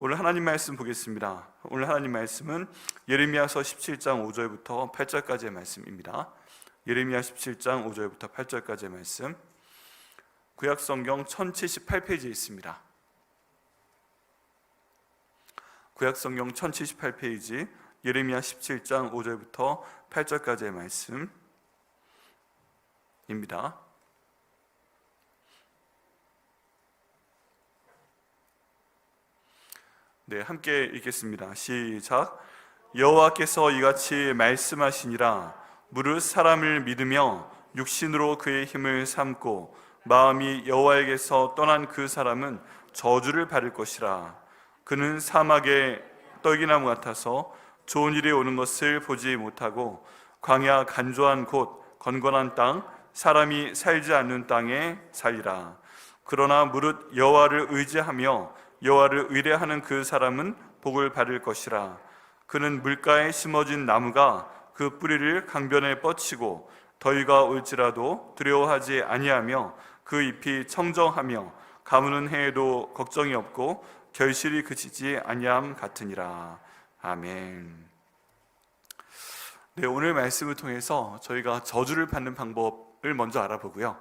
오늘 하나님 말씀 보겠습니다. 오늘 하나님 말씀은 예레미야서 17장 5절부터 8절까지의 말씀입니다. 예레미야 17장 5절부터 8절까지의 말씀, 구약성경 1078페이지에 있습니다. 구약성경 1078페이지 예레미야 17장 5절부터 8절까지의 말씀입니다. 네, 함께 읽겠습니다. 시작. 여호와께서 이같이 말씀하시니라. 무릇 사람을 믿으며 육신으로 그의 힘을 삼고 마음이 여호와에게서 떠난 그 사람은 저주를 받을 것이라. 그는 사막의 떨기나무 같아서 좋은 일이 오는 것을 보지 못하고 광야 간조한 곳 건건한 땅 사람이 살지 않는 땅에 살리라. 그러나 무릇 여호와를 의지하며 여호와를 의뢰하는 그 사람은 복을 받을 것이라. 그는 물가에 심어진 나무가 그 뿌리를 강변에 뻗치고 더위가 올지라도 두려워하지 아니하며 그 잎이 청정하며 가무는 해에도 걱정이 없고 결실이 그치지 아니함 같으니라. 아멘. 네, 오늘 말씀을 통해서 저희가 저주를 받는 방법을 먼저 알아보고요,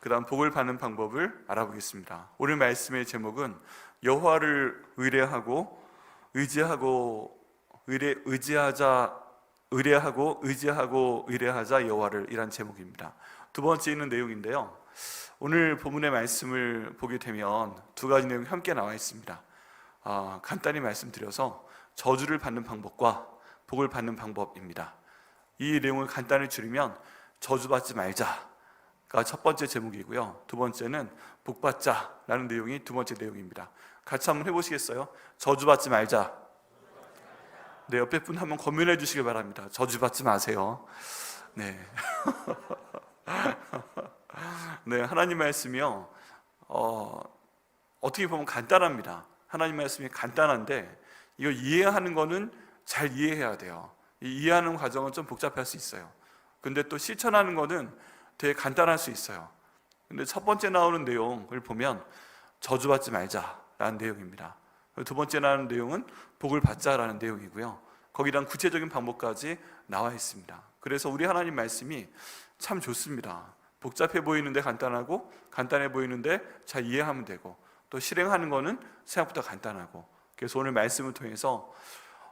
그 다음 복을 받는 방법을 알아보겠습니다. 오늘 말씀의 제목은 여호와를 의뢰하고 의뢰하자 여호와를 이란 제목입니다. 두 번째 있는 내용인데요, 오늘 본문의 말씀을 보게 되면 두 가지 내용이 함께 나와 있습니다. 간단히 말씀드려서 저주를 받는 방법과 복을 받는 방법입니다. 이 내용을 간단히 줄이면 저주받지 말자가 첫 번째 제목이고요, 두 번째는 복받자라는 내용이 두 번째 내용입니다. 같이 한번 해보시겠어요? 저주받지 말자. 네, 옆에 분 한번 권면해 주시기 바랍니다. 저주받지 마세요. 네. 네, 하나님 말씀이요, 어떻게 보면 간단합니다. 하나님 말씀이 간단한데 이걸 이해하는 거는 잘 이해해야 돼요. 이해하는 과정은 좀 복잡할 수 있어요. 근데 또 실천하는 거는 되게 간단할 수 있어요. 근데 첫 번째 나오는 내용을 보면 저주받지 말자라는 내용입니다. 두 번째 나오는 내용은 복을 받자라는 내용이고요, 거기랑 구체적인 방법까지 나와 있습니다. 그래서 우리 하나님 말씀이 참 좋습니다. 복잡해 보이는데 간단하고, 간단해 보이는데 잘 이해하면 되고, 또 실행하는 거는 생각보다 간단하고. 그래서 오늘 말씀을 통해서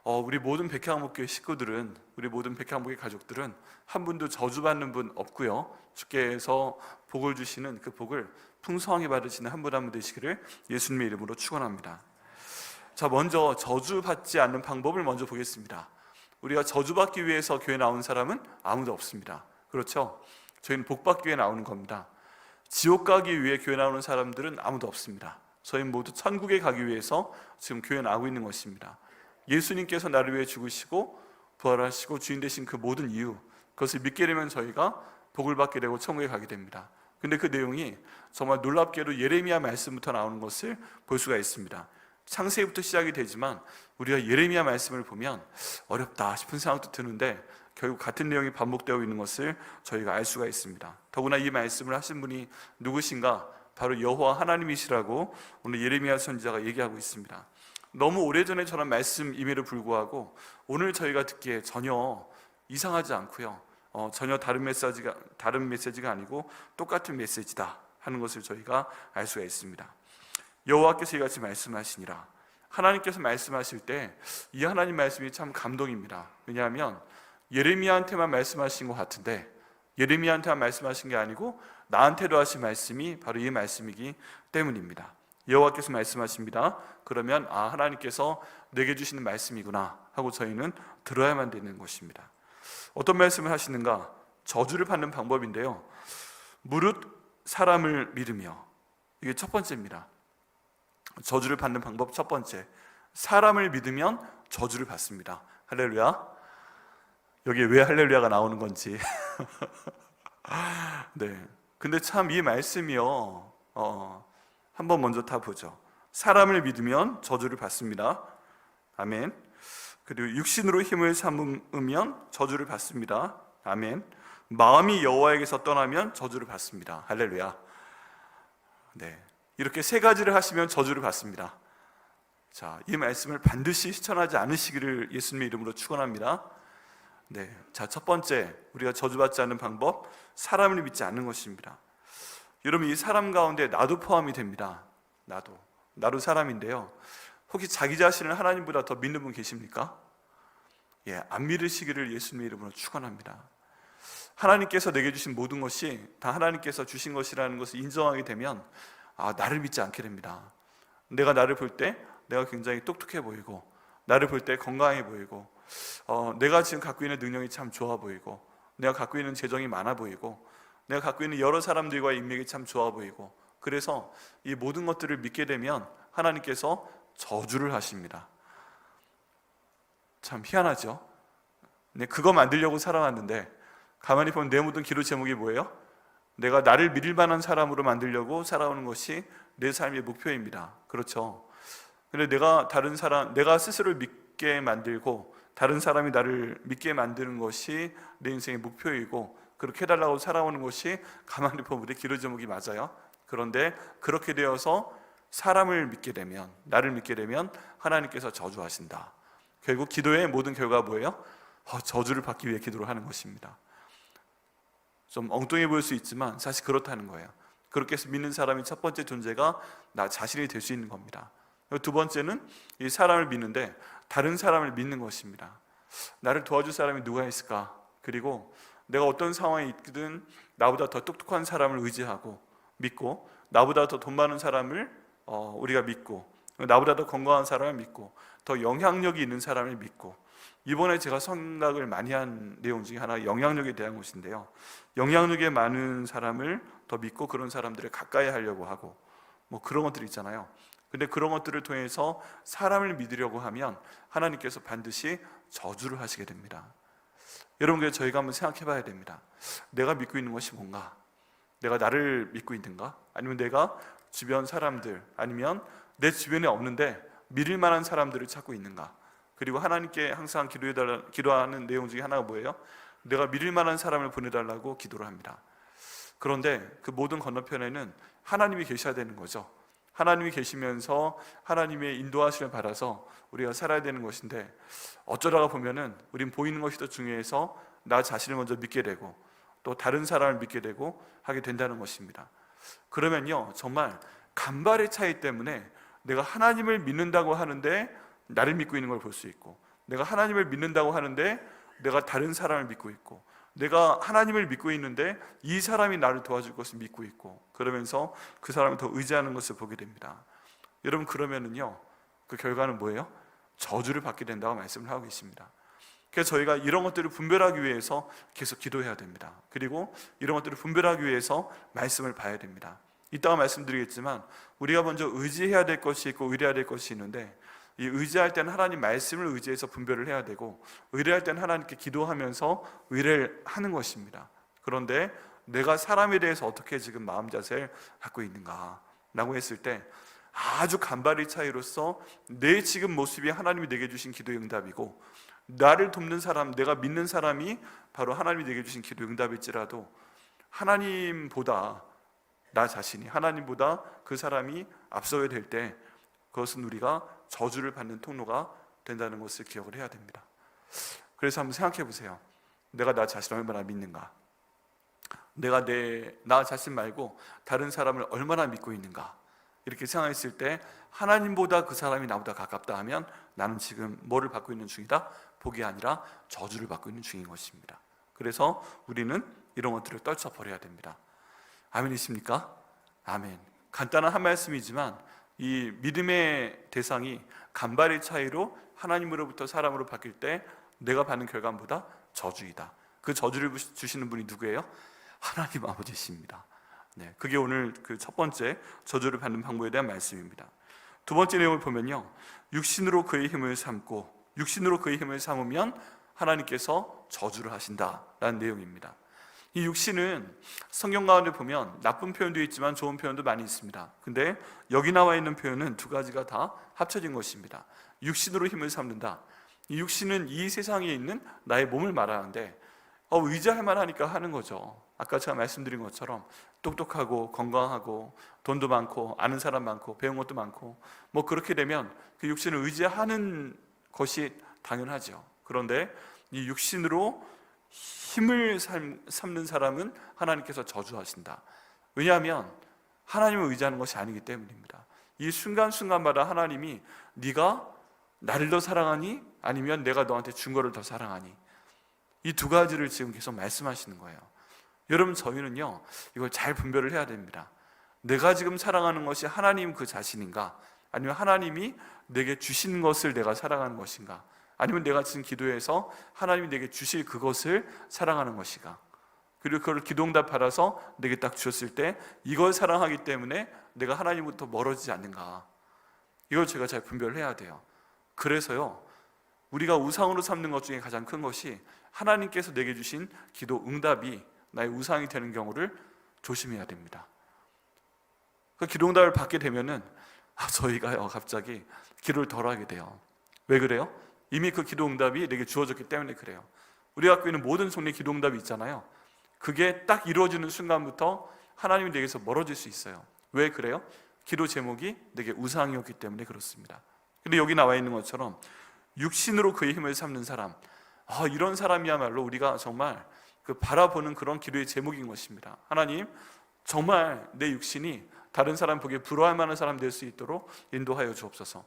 우리 모든 백향목교회 식구들은, 우리 모든 백향목교회 가족들은 한 분도 저주받는 분 없고요, 주께서 복을 주시는 그 복을 풍성하게 받으시는 한 분 한 분 되시기를 예수님의 이름으로 축원합니다. 자, 먼저 저주받지 않는 방법을 먼저 보겠습니다. 우리가 저주받기 위해서 교회 나온 사람은 아무도 없습니다. 그렇죠? 저희는 복받기 위해 나오는 겁니다. 지옥 가기 위해 교회 나오는 사람들은 아무도 없습니다. 저희는 모두 천국에 가기 위해서 지금 교회에 나오고 있는 것입니다. 예수님께서 나를 위해 죽으시고 부활하시고 주인 되신 그 모든 이유, 그것을 믿게 되면 저희가 복을 받게 되고 천국에 가게 됩니다. 근데 그 내용이 정말 놀랍게도 예레미야 말씀부터 나오는 것을 볼 수가 있습니다. 창세기부터 시작이 되지만 우리가 예레미야 말씀을 보면 어렵다 싶은 생각도 드는데 결국 같은 내용이 반복되어 있는 것을 저희가 알 수가 있습니다. 더구나 이 말씀을 하신 분이 누구신가? 바로 여호와 하나님이시라고 오늘 예레미야 선지자가 얘기하고 있습니다. 너무 오래전에 전한 말씀임에도 불구하고 오늘 저희가 듣기에 전혀 이상하지 않고요, 전혀 다른 메시지가 아니고 똑같은 메시지다 하는 것을 저희가 알 수가 있습니다. 여호와께서 이같이 말씀하시니라. 하나님께서 말씀하실 때 이 하나님 말씀이 참 감동입니다. 왜냐하면 예레미야한테만 말씀하신 것 같은데 예레미야한테만 말씀하신 게 아니고 나한테도 하신 말씀이 바로 이 말씀이기 때문입니다. 여호와께서 말씀하십니다. 그러면 하나님께서 내게 주시는 말씀이구나 하고 저희는 들어야만 되는 것입니다. 어떤 말씀을 하시는가? 저주를 받는 방법인데요, 무릇 사람을 믿으며, 이게 첫 번째입니다. 저주를 받는 방법 첫 번째, 사람을 믿으면 저주를 받습니다. 할렐루야. 여기에 왜 할렐루야가 나오는 건지 네, 근데 참 이 말씀이요, 한번 먼저 다 보죠. 사람을 믿으면 저주를 받습니다. 아멘. 그리고 육신으로 힘을 삼으면 저주를 받습니다. 아멘. 마음이 여호와에게서 떠나면 저주를 받습니다. 할렐루야. 네, 이렇게 세 가지를 하시면 저주를 받습니다. 자, 이 말씀을 반드시 실천하지 않으시기를 예수님의 이름으로 축원합니다. 네, 자, 첫 번째 우리가 저주받지 않는 방법, 사람을 믿지 않는 것입니다. 여러분, 이 사람 가운데 나도 포함이 됩니다. 나도 사람인데요. 혹시 자기 자신을 하나님보다 더 믿는 분 계십니까? 예, 안 믿으시기를 예수님의 이름으로 축원합니다. 하나님께서 내게 주신 모든 것이 다 하나님께서 주신 것이라는 것을 인정하게 되면 나를 믿지 않게 됩니다. 내가 나를 볼 때 내가 굉장히 똑똑해 보이고, 나를 볼 때 건강해 보이고, 내가 지금 갖고 있는 능력이 참 좋아 보이고, 내가 갖고 있는 재정이 많아 보이고, 내가 갖고 있는 여러 사람들과의 인맥이 참 좋아 보이고, 그래서 이 모든 것들을 믿게 되면 하나님께서 저주를 하십니다. 참 희한하죠? 네, 그거 만들려고 살아왔는데 가만히 보면 내 모든 기도 제목이 뭐예요? 내가 나를 믿을 만한 사람으로 만들려고 살아오는 것이 내 삶의 목표입니다. 그렇죠? 근데 내가 스스로를 믿게 만들고 다른 사람이 나를 믿게 만드는 것이 내 인생의 목표이고, 그렇게 해달라고 살아오는 것이 가만히 보면 우리 기도 제목이 맞아요. 그런데 그렇게 되어서 사람을 믿게 되면, 나를 믿게 되면 하나님께서 저주하신다. 결국 기도의 모든 결과가 뭐예요? 저주를 받기 위해 기도를 하는 것입니다. 좀 엉뚱해 보일 수 있지만 사실 그렇다는 거예요. 그렇게 해서 믿는 사람이 첫 번째 존재가 나 자신이 될 수 있는 겁니다. 두 번째는 이 사람을 믿는데 다른 사람을 믿는 것입니다. 나를 도와줄 사람이 누가 있을까? 그리고 내가 어떤 상황에 있든 나보다 더 똑똑한 사람을 의지하고 믿고, 나보다 더 돈 많은 사람을 우리가 믿고, 나보다 더 건강한 사람을 믿고, 더 영향력이 있는 사람을 믿고, 이번에 제가 생각을 많이 한 내용 중에 하나가 영향력에 대한 것인데요. 영향력이 많은 사람을 더 믿고 그런 사람들을 가까이 하려고 하고 그런 것들이 있잖아요. 근데 그런 것들을 통해서 사람을 믿으려고 하면 하나님께서 반드시 저주를 하시게 됩니다. 여러분, 그래서 저희가 한번 생각해 봐야 됩니다. 내가 믿고 있는 것이 뭔가? 내가 나를 믿고 있는가? 아니면 내가 주변 사람들, 아니면 내 주변에 없는데 믿을 만한 사람들을 찾고 있는가? 그리고 하나님께 항상 기도하는 내용 중에 하나가 뭐예요? 내가 믿을 만한 사람을 보내달라고 기도를 합니다. 그런데 그 모든 건너편에는 하나님이 계셔야 되는 거죠. 하나님이 계시면서 하나님의 인도하심을 받아서 우리가 살아야 되는 것인데, 어쩌다가 보면은 우린 보이는 것이 더 중요해서 나 자신을 먼저 믿게 되고 또 다른 사람을 믿게 되고 하게 된다는 것입니다. 그러면요, 정말 간발의 차이 때문에 내가 하나님을 믿는다고 하는데 나를 믿고 있는 걸 볼 수 있고, 내가 하나님을 믿는다고 하는데 내가 다른 사람을 믿고 있고, 내가 하나님을 믿고 있는데 이 사람이 나를 도와줄 것을 믿고 있고, 그러면서 그 사람을 더 의지하는 것을 보게 됩니다. 여러분, 그러면은요, 그 결과는 뭐예요? 저주를 받게 된다고 말씀을 하고 계십니다. 그래서 저희가 이런 것들을 분별하기 위해서 계속 기도해야 됩니다. 그리고 이런 것들을 분별하기 위해서 말씀을 봐야 됩니다. 이따가 말씀드리겠지만 우리가 먼저 의지해야 될 것이 있고 의뢰해야 될 것이 있는데, 이 의지할 때는 하나님 말씀을 의지해서 분별을 해야 되고, 의뢰할 때는 하나님께 기도하면서 의뢰를 하는 것입니다. 그런데 내가 사람에 대해서 어떻게 지금 마음 자세를 갖고 있는가 라고 했을 때 아주 간발의 차이로서 내 지금 모습이 하나님이 내게 주신 기도의 응답이고, 나를 돕는 사람, 내가 믿는 사람이 바로 하나님이 내게 주신 기도의 응답일지라도 하나님보다 나 자신이, 하나님보다 그 사람이 앞서야 될 때 그것은 우리가 저주를 받는 통로가 된다는 것을 기억을 해야 됩니다. 그래서 한번 생각해 보세요. 내가 나 자신을 얼마나 믿는가? 내가 나 자신 말고 다른 사람을 얼마나 믿고 있는가? 이렇게 생각했을 때 하나님보다 그 사람이 나보다 가깝다 하면 나는 지금 뭐를 받고 있는 중이다? 복이 아니라 저주를 받고 있는 중인 것입니다. 그래서 우리는 이런 것들을 떨쳐버려야 됩니다. 아멘이십니까? 아멘. 간단한 한 말씀이지만 이 믿음의 대상이 간발의 차이로 하나님으로부터 사람으로 바뀔 때 내가 받는 결과보다 저주이다. 그 저주를 주시는 분이 누구예요? 하나님 아버지십니다. 네, 그게 오늘 그 첫 번째 저주를 받는 방법에 대한 말씀입니다. 두 번째 내용을 보면요, 육신으로 그의 힘을 삼고, 육신으로 그의 힘을 삼으면 하나님께서 저주를 하신다라는 내용입니다. 이 육신은 성경 가운데 보면 나쁜 표현도 있지만 좋은 표현도 많이 있습니다. 근데 여기 나와 있는 표현은 두 가지가 다 합쳐진 것입니다. 육신으로 힘을 삼는다. 이 육신은 이 세상에 있는 나의 몸을 말하는데 의지할 만하니까 하는 거죠. 아까 제가 말씀드린 것처럼 똑똑하고 건강하고 돈도 많고 아는 사람 많고 배운 것도 많고 뭐 그렇게 되면 그 육신을 의지하는 것이 당연하죠. 그런데 이 육신으로 힘을 삼는 사람은 하나님께서 저주하신다. 왜냐하면 하나님을 의지하는 것이 아니기 때문입니다. 이 순간순간마다 하나님이 네가 나를 더 사랑하니 아니면 내가 너한테 준 거를 더 사랑하니, 이 두 가지를 지금 계속 말씀하시는 거예요. 여러분, 저희는요 이걸 잘 분별을 해야 됩니다. 내가 지금 사랑하는 것이 하나님 그 자신인가, 아니면 하나님이 내게 주신 것을 내가 사랑하는 것인가, 아니면 내가 지금 기도해서 하나님이 내게 주실 그것을 사랑하는 것인가, 그리고 그걸 기도응답 받아서 내게 딱 주셨을 때 이걸 사랑하기 때문에 내가 하나님부터 멀어지지 않는가, 이걸 제가 잘 분별을 해야 돼요. 그래서요 우리가 우상으로 삼는 것 중에 가장 큰 것이 하나님께서 내게 주신 기도 응답이 나의 우상이 되는 경우를 조심해야 됩니다. 그 기도 응답을 받게 되면은 저희가요 갑자기 기도를 덜 하게 돼요. 왜 그래요? 이미 그 기도 응답이 내게 주어졌기 때문에 그래요. 우리가 갖고 있는 모든 종류의 기도 응답이 있잖아요. 그게 딱 이루어지는 순간부터 하나님이 내게서 멀어질 수 있어요. 왜 그래요? 기도 제목이 내게 우상이었기 때문에 그렇습니다. 근데 여기 나와 있는 것처럼 육신으로 그의 힘을 삼는 사람, 이런 사람이야말로 우리가 정말 그 바라보는 그런 기도의 제목인 것입니다. 하나님, 정말 내 육신이 다른 사람 보기에 부러워할 만한 사람 될 수 있도록 인도하여 주옵소서.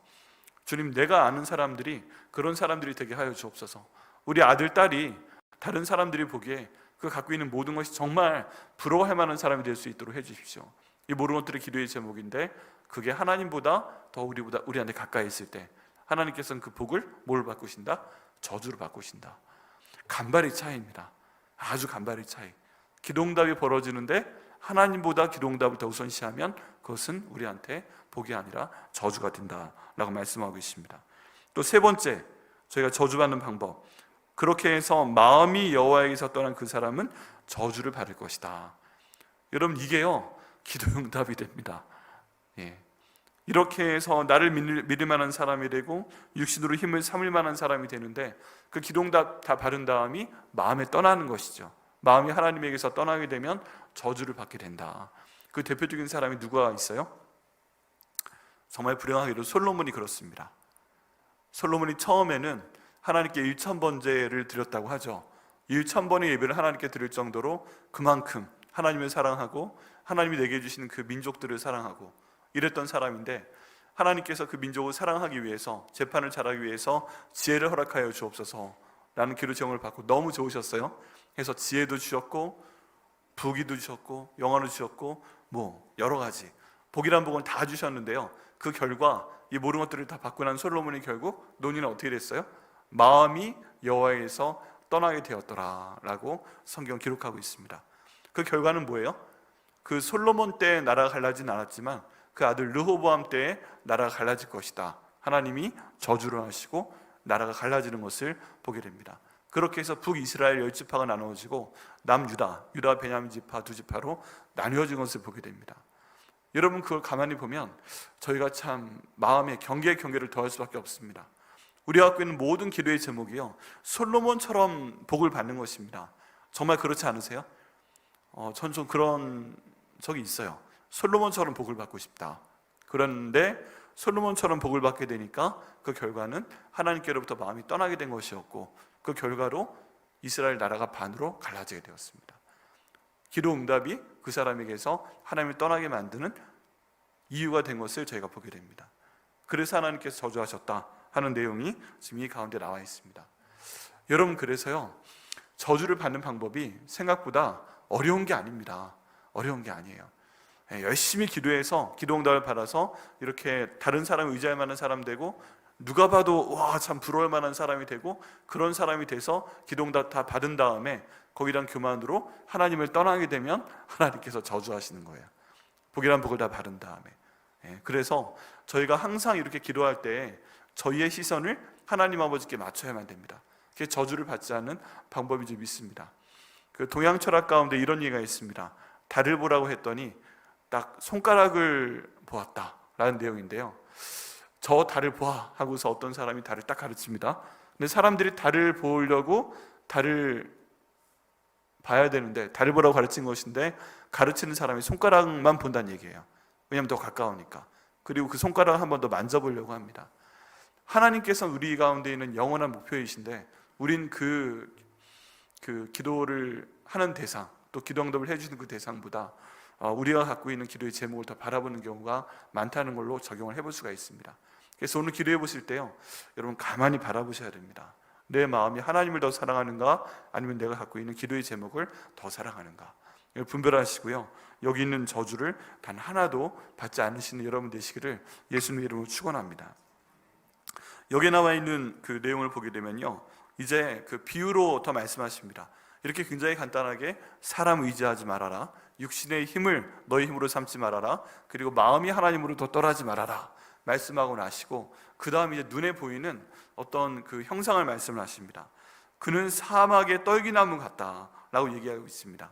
주님, 내가 아는 사람들이 그런 사람들이 되게 하여 주옵소서. 우리 아들, 딸이 다른 사람들이 보기에 그 갖고 있는 모든 것이 정말 부러워할 만한 사람이 될 수 있도록 해주십시오. 이 모든 것들이 기도의 제목인데, 그게 하나님보다 더 우리한테 가까이 있을 때 하나님께서는 그 복을 뭘 바꾸신다? 저주로 바꾸신다. 간발의 차이입니다. 아주 간발의 차이. 기도응답이 벌어지는데 하나님보다 기도응답을 더 우선시하면 그것은 우리한테 복이 아니라 저주가 된다라고 말씀하고 있습니다. 또 세 번째, 저희가 저주받는 방법, 그렇게 해서 마음이 여호와에게서 떠난 그 사람은 저주를 받을 것이다. 여러분, 이게요 기도응답이 됩니다. 이렇게 해서 나를 믿을 만한 사람이 되고 육신으로 힘을 삼을 만한 사람이 되는데, 그 기도응답 다 받은 다음이 마음에 떠나는 것이죠. 마음이 하나님에게서 떠나게 되면 저주를 받게 된다. 그 대표적인 사람이 누가 있어요? 정말 불행하게도 솔로몬이 그렇습니다. 솔로몬이 처음에는 하나님께 1000번제를 드렸다고 하죠. 1000번의 예배를 하나님께 드릴 정도로 그만큼 하나님을 사랑하고 하나님이 내게 주시는 그 민족들을 사랑하고 이랬던 사람인데, 하나님께서 그 민족을 사랑하기 위해서, 재판을 잘하기 위해서 지혜를 허락하여 주옵소서 라는 기도 제목을 받고 너무 좋으셨어요. 그래서 지혜도 주셨고 부귀도 주셨고 영화도 주셨고 뭐 여러 가지 복이란 복은 다 주셨는데요, 그 결과 이 모든 것들을 다 받고 난 솔로몬이 결국 논의는 어떻게 됐어요? 마음이 여호와에게서 떠나게 되었더라 라고 성경 기록하고 있습니다. 그 결과는 뭐예요? 그 솔로몬 때 나라가 갈라지진 않았지만 그 아들 르호보암 때에 나라가 갈라질 것이다. 하나님이 저주를 하시고 나라가 갈라지는 것을 보게 됩니다. 그렇게 해서 북이스라엘 10지파가 나누어지고 남유다, 유다 베냐민 지파 두 지파로 나뉘어진 것을 보게 됩니다. 여러분, 그걸 가만히 보면 저희가 참 마음의 경계를 더할 수밖에 없습니다. 우리가 갖고 있는 모든 기도의 제목이요 솔로몬처럼 복을 받는 것입니다. 정말 그렇지 않으세요? 전 좀 그런 적이 있어요. 솔로몬처럼 복을 받고 싶다. 그런데 솔로몬처럼 복을 받게 되니까 그 결과는 하나님께로부터 마음이 떠나게 된 것이었고, 그 결과로 이스라엘 나라가 반으로 갈라지게 되었습니다. 기도 응답이 그 사람에게서 하나님을 떠나게 만드는 이유가 된 것을 저희가 보게 됩니다. 그래서 하나님께서 저주하셨다 하는 내용이 지금 이 가운데 나와 있습니다. 여러분, 그래서요 저주를 받는 방법이 생각보다 어려운 게 아닙니다. 어려운 게 아니에요. 열심히 기도해서 기도응답을 받아서 이렇게 다른 사람을 의지할 만한 사람 되고, 누가 봐도 와 참 부러울 만한 사람이 되고, 그런 사람이 돼서 기도응답 다 받은 다음에 거기란 교만으로 하나님을 떠나게 되면 하나님께서 저주하시는 거예요. 복이란 복을 다 받은 다음에. 그래서 저희가 항상 이렇게 기도할 때 저희의 시선을 하나님 아버지께 맞춰야만 됩니다. 그게 저주를 받지 않는 방법인 줄 믿습니다. 그 동양 철학 가운데 이런 얘기가 있습니다. 달을 보라고 했더니 딱 손가락을 보았다라는 내용인데요, 저 달을 보아 하고서 어떤 사람이 달을 딱 가르칩니다. 근데 사람들이 달을 보려고 달을 봐야 되는데, 달을 보라고 가르친 것인데 가르치는 사람이 손가락만 본다는 얘기예요. 왜냐하면 더 가까우니까. 그리고 그 손가락을 한 번 더 만져보려고 합니다. 하나님께서는 우리 가운데 있는 영원한 목표이신데, 우린 그 기도를 하는 대상, 또 기도 응답을 해주는 그 대상보다 우리가 갖고 있는 기도의 제목을 더 바라보는 경우가 많다는 걸로 적용을 해볼 수가 있습니다. 그래서 오늘 기도해 보실 때요, 여러분 가만히 바라보셔야 됩니다. 내 마음이 하나님을 더 사랑하는가, 아니면 내가 갖고 있는 기도의 제목을 더 사랑하는가, 이걸 분별하시고요, 여기 있는 저주를 단 하나도 받지 않으시는 여러분 되시기를 예수님의 이름으로 축원합니다. 여기에 나와 있는 그 내용을 보게 되면요, 이제 그 비유로 더 말씀하십니다. 이렇게 굉장히 간단하게 사람 의지하지 말아라, 육신의 힘을 너희 힘으로 삼지 말아라, 그리고 마음이 하나님으로 더 떠나지 말아라 말씀하고 나시고, 그 다음 이제 눈에 보이는 어떤 그 형상을 말씀을 하십니다. 그는 사막의 떨기나무 같다라고 얘기하고 있습니다.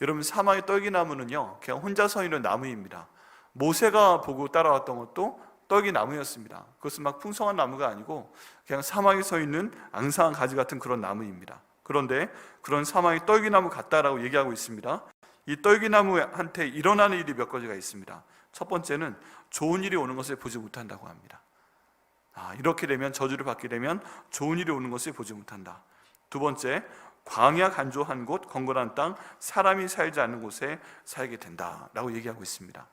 여러분, 사막의 떨기나무는요, 그냥 혼자 서 있는 나무입니다. 모세가 보고 따라왔던 것도 떨기나무였습니다. 그것은 막 풍성한 나무가 아니고 그냥 사막에 서 있는 앙상한 가지 같은 그런 나무입니다. 그런데 그런 사막의 떨기나무 같다라고 얘기하고 있습니다. 이 떨기나무한테 일어나는 일이 몇 가지가 있습니다. 첫 번째는 좋은 일이 오는 것을 보지 못한다고 합니다. 이렇게 되면, 저주를 받게 되면 좋은 일이 오는 것을 보지 못한다. 두 번째, 광야 간조한 곳, 건건한 땅, 사람이 살지 않는 곳에 살게 된다라고 얘기하고 있습니다.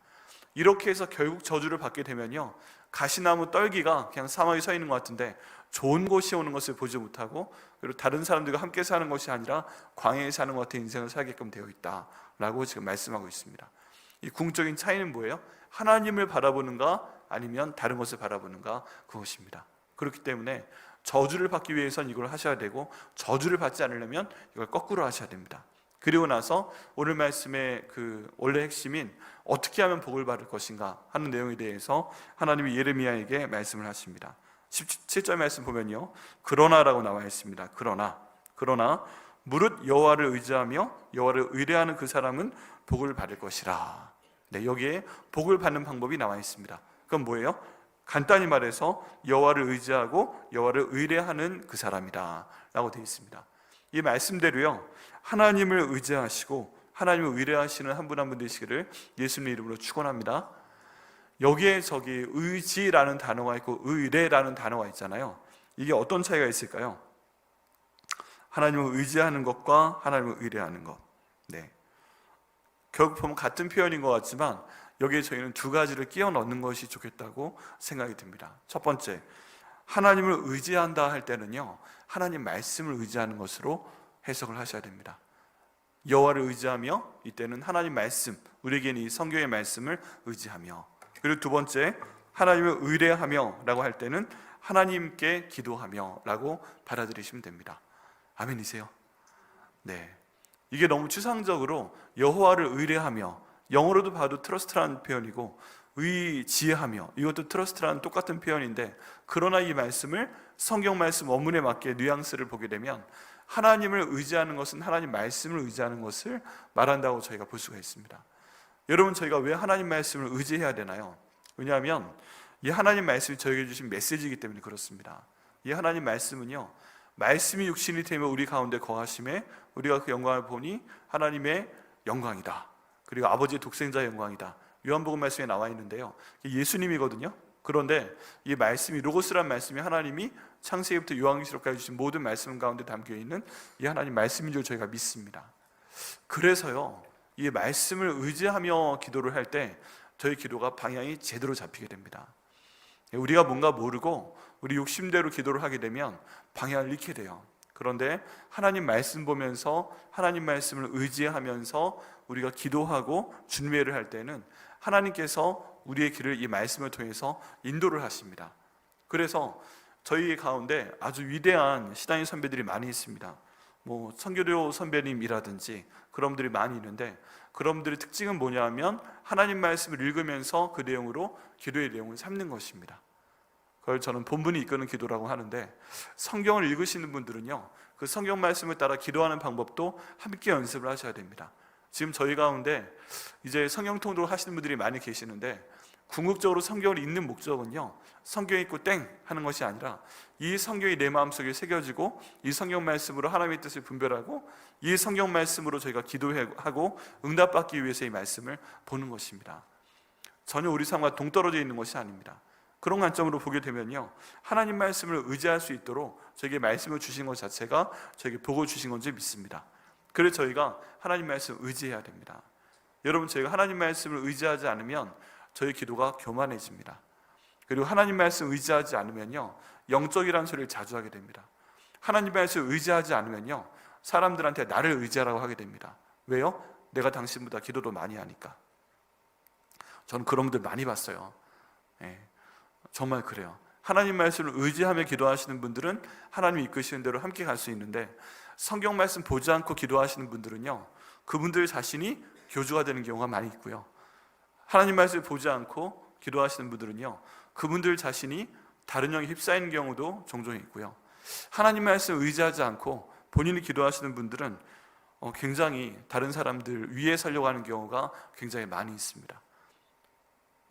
이렇게 해서 결국 저주를 받게 되면요, 가시나무 떨기가 그냥 사막에 서 있는 것 같은데 좋은 곳이 오는 것을 보지 못하고, 그리고 다른 사람들과 함께 사는 것이 아니라 광야에 사는 것 같은 인생을 살게끔 되어 있다라고 지금 말씀하고 있습니다. 이 궁극적인 차이는 뭐예요? 하나님을 바라보는가, 아니면 다른 것을 바라보는가, 그것입니다. 그렇기 때문에 저주를 받기 위해서는 이걸 하셔야 되고, 저주를 받지 않으려면 이걸 거꾸로 하셔야 됩니다. 그리고 나서 오늘 말씀의 그 원래 핵심인 어떻게 하면 복을 받을 것인가 하는 내용에 대해서 하나님이 예레미야에게 말씀을 하십니다. 17절 말씀 보면요, 그러나라고 나와 있습니다. 그러나 무릇 여호와를 의지하며 여호와를 의뢰하는 그 사람은 복을 받을 것이라. 네, 여기에 복을 받는 방법이 나와 있습니다. 그건 뭐예요? 간단히 말해서 여호와를 의지하고 여호와를 의뢰하는 그 사람이다 라고 되어 있습니다. 이 말씀대로요, 하나님을 의지하시고 하나님을 의뢰하시는 한 분 한 분 되시기를 예수님의 이름으로 축원합니다. 여기에 저기 의지라는 단어가 있고 의뢰라는 단어가 있잖아요. 이게 어떤 차이가 있을까요? 하나님을 의지하는 것과 하나님을 의뢰하는 것, 네, 결국 보면 같은 표현인 것 같지만 여기에 저희는 두 가지를 끼워 넣는 것이 좋겠다고 생각이 듭니다. 첫 번째, 하나님을 의지한다 할 때는요, 하나님 말씀을 의지하는 것으로 해석을 하셔야 됩니다. 여호와를 의지하며, 이때는 하나님 말씀, 우리에게는 이 성경의 말씀을 의지하며. 그리고 두 번째, 하나님을 의뢰하며 라고 할 때는 하나님께 기도하며 라고 받아들이시면 됩니다. 아멘이세요? 네, 이게 너무 추상적으로 여호와를 의뢰하며, 영어로도 봐도 트러스트라는 표현이고 의지하며, 이것도 트러스트라는 똑같은 표현인데, 그러나 이 말씀을 성경 말씀 원문에 맞게 뉘앙스를 보게 되면 하나님을 의지하는 것은 하나님 말씀을 의지하는 것을 말한다고 저희가 볼 수가 있습니다. 여러분, 저희가 왜 하나님 말씀을 의지해야 되나요? 왜냐하면 이 하나님 말씀이 저에게 주신 메시지이기 때문에 그렇습니다. 이 하나님 말씀은요, 말씀이 육신이 되며 우리 가운데 거하심에 우리가 그 영광을 보니 하나님의 영광이다, 그리고 아버지의 독생자의 영광이다, 요한복음 말씀에 나와 있는데요, 예수님이거든요. 그런데 이 말씀이, 로고스란 말씀이 하나님이 창세기부터 요한계시록까지 주신 모든 말씀 가운데 담겨있는 이 하나님 말씀인 줄 저희가 믿습니다. 그래서요, 이 말씀을 의지하며 기도를 할 때 저희 기도가 방향이 제대로 잡히게 됩니다. 우리가 뭔가 모르고 우리 욕심대로 기도를 하게 되면 방향을 잃게 돼요. 그런데 하나님 말씀 보면서 하나님 말씀을 의지하면서 우리가 기도하고 준비를 할 때는 하나님께서 우리의 길을 이 말씀을 통해서 인도를 하십니다. 그래서 저희 가운데 아주 위대한 신앙인 선배들이 많이 있습니다. 뭐 선교도 선배님이라든지 그런 분들이 많이 있는데, 그런 분들의 특징은 뭐냐 하면 하나님 말씀을 읽으면서 그 내용으로 기도의 내용을 삼는 것입니다. 그걸 저는 본분이 이끄는 기도라고 하는데, 성경을 읽으시는 분들은요, 그 성경 말씀을 따라 기도하는 방법도 함께 연습을 하셔야 됩니다. 지금 저희 가운데 이제 성경 통독을 하시는 분들이 많이 계시는데, 궁극적으로 성경을 읽는 목적은요, 성경 읽고 땡 하는 것이 아니라 이 성경이 내 마음속에 새겨지고 이 성경 말씀으로 하나님의 뜻을 분별하고 이 성경 말씀으로 저희가 기도하고 응답받기 위해서 이 말씀을 보는 것입니다. 전혀 우리 삶과 동떨어져 있는 것이 아닙니다. 그런 관점으로 보게 되면요, 하나님 말씀을 의지할 수 있도록 저에게 말씀을 주신 것 자체가 저에게 복을 주신 건지 믿습니다. 그래서 저희가 하나님 말씀을 의지해야 됩니다. 여러분, 저희가 하나님 말씀을 의지하지 않으면 저희 기도가 교만해집니다. 그리고 하나님 말씀 의지하지 않으면요, 영적이라는 소리를 자주 하게 됩니다. 하나님 말씀을 의지하지 않으면요, 사람들한테 나를 의지하라고 하게 됩니다. 왜요? 내가 당신보다 기도도 많이 하니까. 저는 그런 분들 많이 봤어요. 정말 그래요. 하나님 말씀을 의지하며 기도하시는 분들은 하나님이 이끄시는 대로 함께 갈 수 있는데, 성경 말씀 보지 않고 기도하시는 분들은요, 그분들 자신이 교주가 되는 경우가 많이 있고요, 하나님 말씀을 보지 않고 기도하시는 분들은요, 그분들 자신이 다른 영에 휩싸이는 경우도 종종 있고요, 하나님 말씀을 의지하지 않고 본인이 기도하시는 분들은 굉장히 다른 사람들 위에 서려고 하는 경우가 굉장히 많이 있습니다.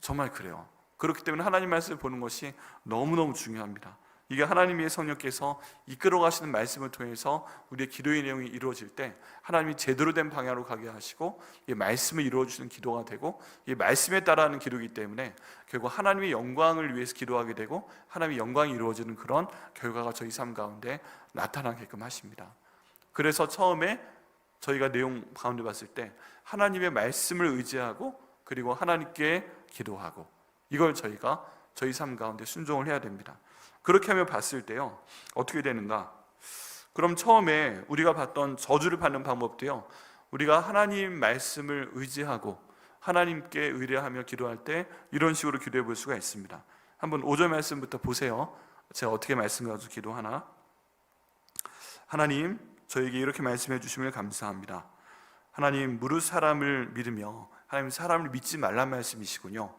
정말 그래요. 그렇기 때문에 하나님 말씀을 보는 것이 너무너무 중요합니다. 이게 하나님의 성령께서 이끌어 가시는 말씀을 통해서 우리의 기도의 내용이 이루어질 때 하나님이 제대로 된 방향으로 가게 하시고 이 말씀을 이루어주는 기도가 되고, 이 말씀에 따라하는 기도이기 때문에 결국 하나님의 영광을 위해서 기도하게 되고 하나님의 영광이 이루어지는 그런 결과가 저희 삶 가운데 나타나게끔 하십니다. 그래서 처음에 저희가 내용 가운데 봤을 때 하나님의 말씀을 의지하고 그리고 하나님께 기도하고, 이걸 저희가 저희 삶 가운데 순종을 해야 됩니다. 그렇게 하며 봤을 때요, 어떻게 되는가? 그럼 처음에 우리가 봤던 저주를 받는 방법도요, 우리가 하나님 말씀을 의지하고 하나님께 의뢰하며 기도할 때 이런 식으로 기도해 볼 수가 있습니다. 한번 5절 말씀부터 보세요. 제가 어떻게 말씀 가지고 기도하나? 하나님, 저에게 이렇게 말씀해 주심을 감사합니다. 하나님, 무릇 사람을 믿으며, 하나님 사람을 믿지 말란 말씀이시군요.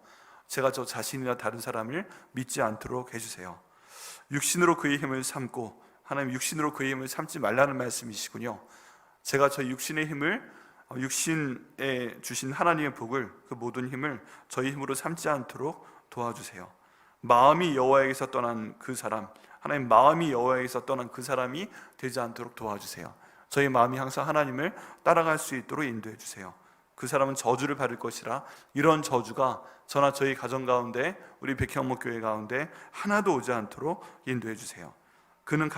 제가 저 자신이나 다른 사람을 믿지 않도록 해주세요. 육신으로 그의 힘을 삼고, 하나님 육신으로 그의 힘을 삼지 말라는 말씀이시군요. 제가 저 육신의 힘을, 육신에 주신 하나님의 복을, 그 모든 힘을 저희 힘으로 삼지 않도록 도와주세요. 마음이 여호와에게서 떠난 그 사람, 하나님 마음이 여호와에게서 떠난 그 사람이 되지 않도록 도와주세요. 저희 마음이 항상 하나님을 따라갈 수 있도록 인도해 주세요. 그 사람은 저주를 받을 것이라, 이런 저주가 저나 저희 가정 가운데, 우리 백향목교회 가운데 하나도 오지 않도록 인도해 주세요. 그는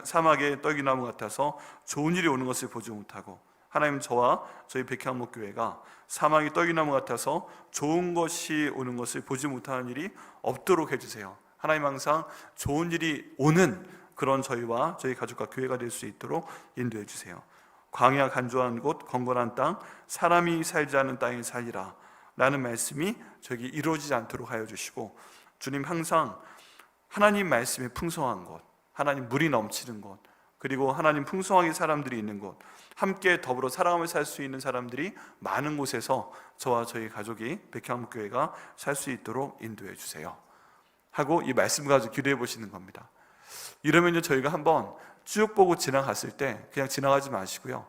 사막의 떡이나무 같아서 좋은 일이 오는 것을 보지 못하고, 하나님 저와 저희 백향목교회가 사막의 떡이나무 같아서 좋은 것이 오는 것을 보지 못하는 일이 없도록 해주세요. 하나님 항상 좋은 일이 오는 그런 저희와 저희 가족과 교회가 될 수 있도록 인도해 주세요. 광야 간조한 곳 건건한 땅, 사람이 살지 않은 땅에 살리라 라는 말씀이 저에게 이루어지지 않도록 하여 주시고, 주님 항상 하나님 말씀이 풍성한 곳, 하나님 물이 넘치는 곳, 그리고 하나님 풍성하게 사람들이 있는 곳, 함께 더불어 사랑하며 살 수 있는 사람들이 많은 곳에서 저와 저희 가족이 백향목교회가 살 수 있도록 인도해 주세요 하고 이 말씀 가지고 기도해 보시는 겁니다. 이러면요, 저희가 한번 쭉 보고 지나갔을 때 그냥 지나가지 마시고요,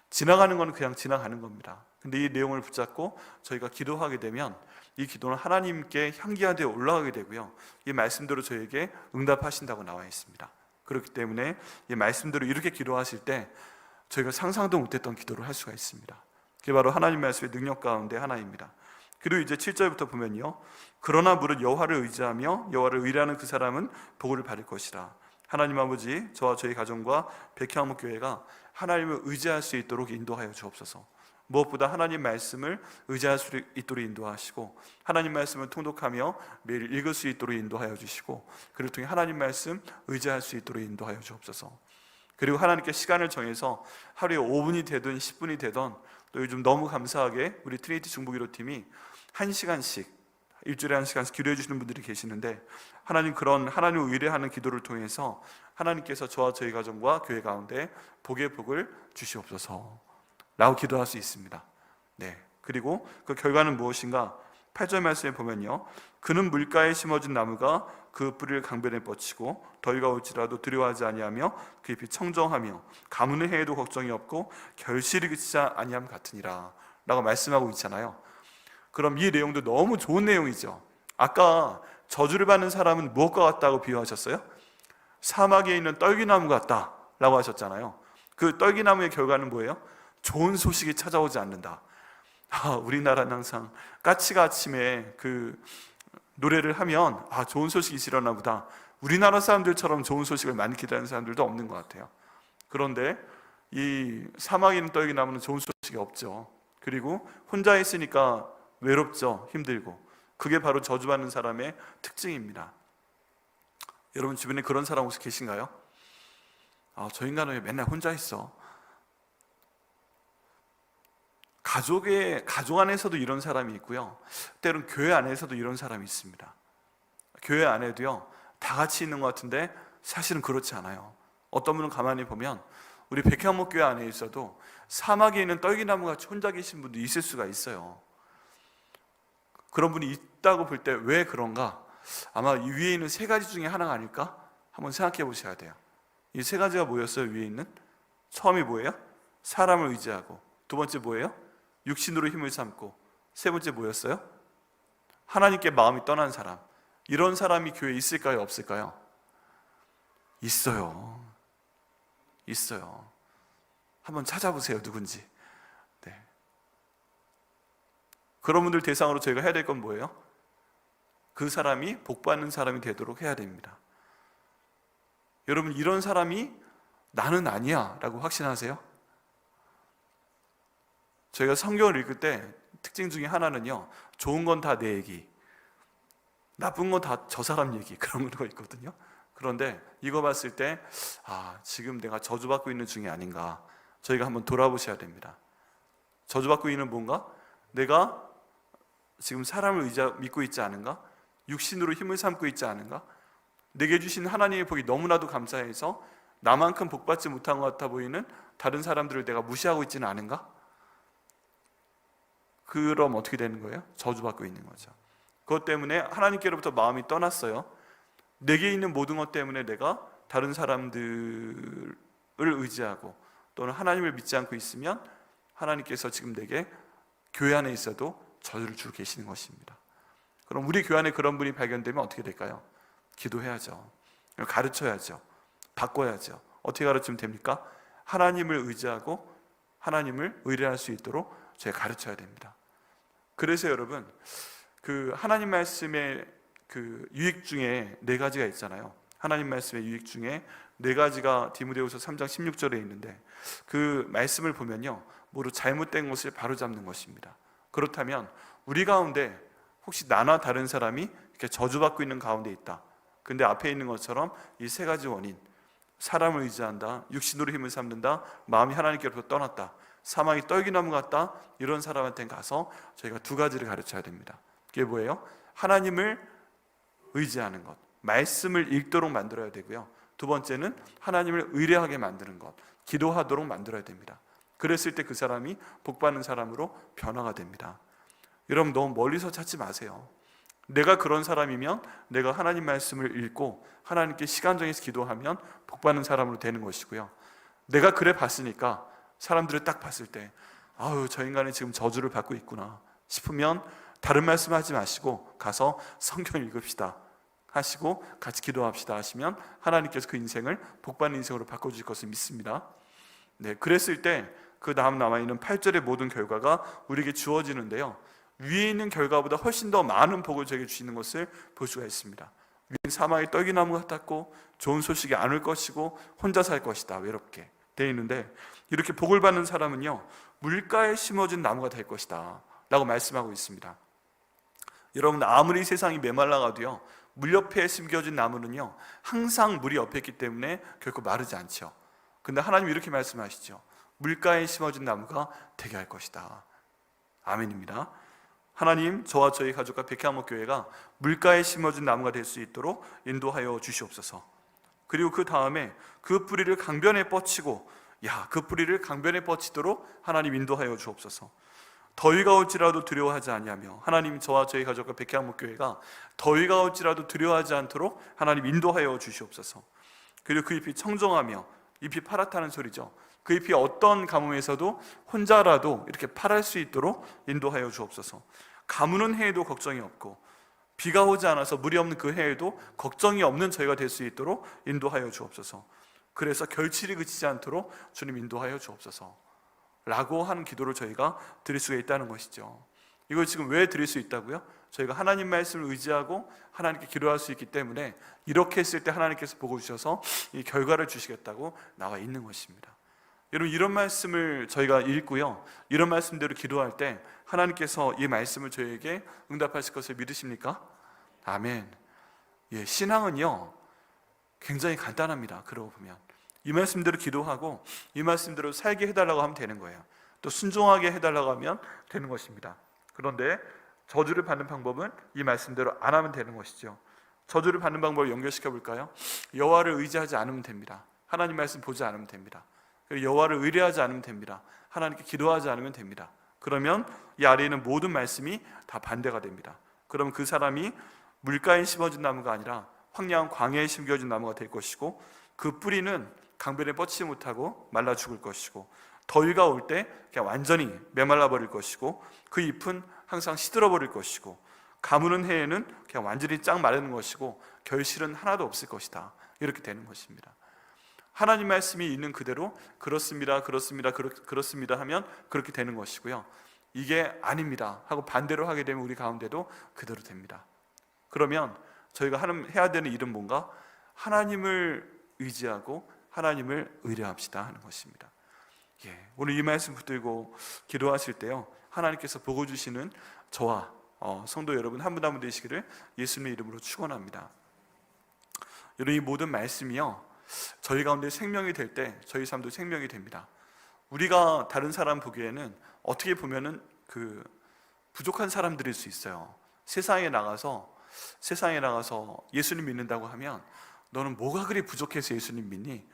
지나가는 건 그냥 지나가는 겁니다. 근데 이 내용을 붙잡고 저희가 기도하게 되면 이 기도는 하나님께 향기하되어 올라가게 되고요, 이 말씀대로 저에게 응답하신다고 나와 있습니다. 그렇기 때문에 이 말씀대로 이렇게 기도하실 때 저희가 상상도 못했던 기도를 할 수가 있습니다. 그게 바로 하나님 말씀의 능력 가운데 하나입니다. 그리고 이제 7절부터 보면요, 그러나 무릇 여호와를 의지하며 여호와를 의뢰하는 그 사람은 복을 받을 것이라. 하나님 아버지, 저와 저희 가정과 백향목교회가 하나님을 의지할 수 있도록 인도하여 주옵소서. 무엇보다 하나님 말씀을 의지할 수 있도록 인도하시고, 하나님 말씀을 통독하며 매일 읽을 수 있도록 인도하여 주시고, 그를 통해 하나님 말씀 의지할 수 있도록 인도하여 주옵소서. 그리고 하나님께 시간을 정해서 하루에 5분이 되든 10분이 되든, 또 요즘 너무 감사하게 우리 트리니티 중보기도팀이 1시간씩, 일주일에 1시간씩 기도해 주시는 분들이 계시는데, 하나님 그런 하나님을 의뢰하는 기도를 통해서 하나님께서 저와 저희 가정과 교회 가운데 복의 복을 주시옵소서 라고 기도할 수 있습니다. 그리고 그 결과는 무엇인가? 8절 말씀에 보면요, 그는 물가에 심어진 나무가 그 뿌리를 강변에 뻗치고 더위가 올지라도 두려워하지 아니하며 그 잎이 청정하며 가뭄의 해에도 걱정이 없고 결실이 그치지 아니함 같으니라 라고 말씀하고 있잖아요. 그럼 이 내용도 너무 좋은 내용이죠. 아까 저주를 받는 사람은 무엇과 같다고 비유하셨어요? 사막에 있는 떨기나무 같다 라고 하셨잖아요. 그 떨기나무의 결과는 뭐예요? 좋은 소식이 찾아오지 않는다. 우리나라는 항상 까치가 아침에 그 노래를 하면 좋은 소식이 있으려나 보다. 우리나라 사람들처럼 좋은 소식을 많이 기다리는 사람들도 없는 것 같아요. 그런데 이 사막에 있는 떨기나무는 좋은 소식이 없죠. 그리고 혼자 있으니까 외롭죠. 힘들고. 그게 바로 저주받는 사람의 특징입니다. 여러분 주변에 그런 사람 혹시 계신가요? 저 인간은 왜 맨날 혼자 있어? 가족 안에서도 이런 사람이 있고요, 때론 교회 안에서도 이런 사람이 있습니다. 교회 안에도요, 다 같이 있는 것 같은데 사실은 그렇지 않아요. 어떤 분은 가만히 보면 우리 백향목 교회 안에 있어도 사막에 있는 떨기나무 같이 혼자 계신 분도 있을 수가 있어요. 그런 분이 있다고 볼 때 왜 그런가? 아마 이 위에 있는 세 가지 중에 하나가 아닐까? 한번 생각해 보셔야 돼요. 이 세 가지가 뭐였어요? 위에 있는? 처음이 뭐예요? 사람을 의지하고. 두 번째 뭐예요? 육신으로 힘을 삼고. 세 번째 뭐였어요? 하나님께 마음이 떠난 사람. 이런 사람이 교회에 있을까요? 없을까요? 있어요. 있어요. 한번 찾아보세요. 누군지. 네. 그런 분들 대상으로 저희가 해야 될 건 뭐예요? 그 사람이 복받는 사람이 되도록 해야 됩니다. 여러분, 이런 사람이 나는 아니야 라고 확신하세요? 저희가 성경을 읽을 때 특징 중에 하나는요, 좋은 건 다 내 얘기, 나쁜 건 다 저 사람 얘기, 그런 거 있거든요. 그런데 이거 봤을 때 지금 내가 저주받고 있는 중이 아닌가, 저희가 한번 돌아보셔야 됩니다. 저주받고 있는 뭔가? 내가 지금 사람을 믿고 있지 않은가? 육신으로 힘을 삼고 있지 않은가? 내게 주신 하나님의 복이 너무나도 감사해서 나만큼 복받지 못한 것 같아 보이는 다른 사람들을 내가 무시하고 있지는 않은가? 그럼 어떻게 되는 거예요? 저주받고 있는 거죠. 그것 때문에 하나님께로부터 마음이 떠났어요. 내게 있는 모든 것 때문에 내가 다른 사람들을 의지하고 또는 하나님을 믿지 않고 있으면 하나님께서 지금 내게 교회 안에 있어도 저주를 주고 계시는 것입니다. 그럼 우리 교회 안에 그런 분이 발견되면 어떻게 될까요? 기도해야죠. 가르쳐야죠. 바꿔야죠. 어떻게 가르치면 됩니까? 하나님을 의지하고 하나님을 의뢰할 수 있도록 제가 가르쳐야 됩니다. 그래서 여러분, 그 하나님 말씀의 그 유익 중에 네 가지가 있잖아요. 하나님 말씀의 유익 중에 네 가지가 디모데후서 3장 16절에 있는데, 그 말씀을 보면요, 모두 잘못된 것을 바로잡는 것입니다. 그렇다면 우리 가운데 혹시 나나 다른 사람이 이렇게 저주받고 있는 가운데 있다. 근데 앞에 있는 것처럼 이 세 가지 원인, 사람을 의지한다, 육신으로 힘을 삼는다, 마음이 하나님께로부터 떠났다, 사망이 떨기나무 같다, 이런 사람한테는 가서 저희가 두 가지를 가르쳐야 됩니다. 그게 뭐예요? 하나님을 의지하는 것, 말씀을 읽도록 만들어야 되고요, 두 번째는 하나님을 의뢰하게 만드는 것, 기도하도록 만들어야 됩니다. 그랬을 때 그 사람이 복받는 사람으로 변화가 됩니다. 여러분, 너무 멀리서 찾지 마세요. 내가 그런 사람이면 내가 하나님 말씀을 읽고 하나님께 시간 정해서 기도하면 복받는 사람으로 되는 것이고요, 내가 그래 봤으니까 사람들을 딱 봤을 때 저 인간이 지금 저주를 받고 있구나 싶으면 다른 말씀 하지 마시고 가서 성경 읽읍시다 하시고 같이 기도합시다 하시면 하나님께서 그 인생을 복받는 인생으로 바꿔주실 것을 믿습니다. 네, 그랬을 때 그 다음 남아있는 8절의 모든 결과가 우리에게 주어지는데요, 위에 있는 결과보다 훨씬 더 많은 복을 저에게 주시는 것을 볼 수가 있습니다. 위엔 사막이 떨기나무 같았고 좋은 소식이 안 올 것이고 혼자 살 것이다, 외롭게 되어 있는데, 이렇게 복을 받는 사람은요, 물가에 심어진 나무가 될 것이다 라고 말씀하고 있습니다. 여러분, 아무리 세상이 메말라가도요, 물 옆에 심겨진 나무는요 항상 물이 옆에 있기 때문에 결코 마르지 않죠. 근데 하나님이 이렇게 말씀하시죠. 물가에 심어진 나무가 되게 할 것이다. 아멘입니다. 하나님, 저와 저희 가족과 백향목 교회가 물가에 심어진 나무가 될 수 있도록 인도하여 주시옵소서. 그리고 그 다음에 그 뿌리를 강변에 뻗치고, 그 뿌리를 강변에 뻗치도록 하나님 인도하여 주옵소서. 더위가 올지라도 두려워하지 아니하며, 하나님, 저와 저희 가족과 백향목 교회가 더위가 올지라도 두려워하지 않도록 하나님 인도하여 주시옵소서. 그리고 그 잎이 청정하며, 잎이 파랗다는 소리죠. 그 잎이 어떤 가뭄에서도 혼자라도 이렇게 파랄 수 있도록 인도하여 주옵소서. 가무는 해에도 걱정이 없고 비가 오지 않아서 물이 없는 그 해에도 걱정이 없는 저희가 될 수 있도록 인도하여 주옵소서. 그래서 결실이 그치지 않도록 주님 인도하여 주옵소서 라고 하는 기도를 저희가 드릴 수가 있다는 것이죠. 이걸 지금 왜 드릴 수 있다고요? 저희가 하나님 말씀을 의지하고 하나님께 기도할 수 있기 때문에 이렇게 했을 때 하나님께서 보고 주셔서 이 결과를 주시겠다고 나와 있는 것입니다. 여러분, 이런 말씀을 저희가 읽고요, 이런 말씀대로 기도할 때 하나님께서 이 말씀을 저희에게 응답하실 것을 믿으십니까? 아멘. 예, 신앙은요 굉장히 간단합니다. 그러고 보면 이 말씀대로 기도하고 이 말씀대로 살게 해달라고 하면 되는 거예요. 또 순종하게 해달라고 하면 되는 것입니다. 그런데 저주를 받는 방법은 이 말씀대로 안 하면 되는 것이죠. 저주를 받는 방법을 연결시켜 볼까요? 여호와를 의지하지 않으면 됩니다. 하나님 말씀 보지 않으면 됩니다. 그리고 여호와를 의뢰하지 않으면 됩니다. 하나님께 기도하지 않으면 됩니다. 그러면 이 아래에 있는 모든 말씀이 다 반대가 됩니다. 그러면 그 사람이 물가에 심어진 나무가 아니라 황량한 광야에 심겨진 나무가 될 것이고, 그 뿌리는 강변에 뻗치지 못하고 말라 죽을 것이고, 더위가 올 때 그냥 완전히 메말라 버릴 것이고, 그 잎은 항상 시들어 버릴 것이고, 가무는 해에는 그냥 완전히 쫙 마르는 것이고, 결실은 하나도 없을 것이다. 이렇게 되는 것입니다. 하나님 말씀이 있는 그대로 그렇습니다, 그렇습니다, 그렇습니다 하면 그렇게 되는 것이고요, 이게 아닙니다 하고 반대로 하게 되면 우리 가운데도 그대로 됩니다. 그러면 저희가 해야 되는 일은 뭔가? 하나님을 의지하고 하나님을 의뢰합시다 하는 것입니다. 예, 오늘 이 말씀 붙들고 기도하실 때요, 하나님께서 보고 주시는 저와 성도 여러분 한 분 한 분 되시기를 예수님의 이름으로 축원합니다. 여러분, 이 모든 말씀이요 저희 가운데 생명이 될 때 저희 삶도 생명이 됩니다. 우리가 다른 사람 보기에는 어떻게 보면은 부족한 사람들일 수 있어요. 세상에 나가서 예수님 믿는다고 하면 너는 뭐가 그리 부족해서 예수님 믿니?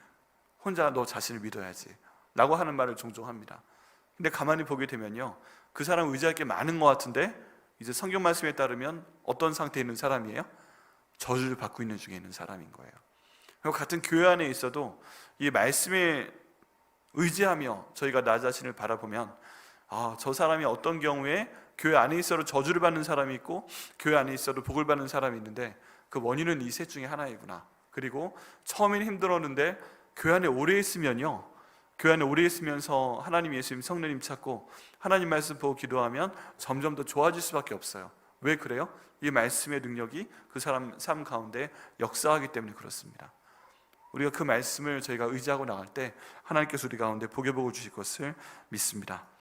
혼자 너 자신을 믿어야지 라고 하는 말을 종종 합니다. 근데 가만히 보게 되면요, 그 사람 의지할 게 많은 것 같은데 이제 성경 말씀에 따르면 어떤 상태에 있는 사람이에요? 저주를 받고 있는 중에 있는 사람인 거예요. 같은 교회 안에 있어도 이 말씀에 의지하며 저희가 나 자신을 바라보면, 저 사람이 어떤 경우에 교회 안에 있어도 저주를 받는 사람이 있고 교회 안에 있어도 복을 받는 사람이 있는데 그 원인은 이 셋 중에 하나이구나. 그리고 처음에는 힘들었는데 교회 안에 오래 있으면요, 교회 안에 오래 있으면서 하나님, 예수님, 성령님 찾고 하나님 말씀 보고 기도하면 점점 더 좋아질 수밖에 없어요. 왜 그래요? 이 말씀의 능력이 그 사람 삶 가운데 역사하기 때문에 그렇습니다. 우리가 그 말씀을 저희가 의지하고 나갈 때 하나님께서 우리 가운데 복을 주실 것을 믿습니다.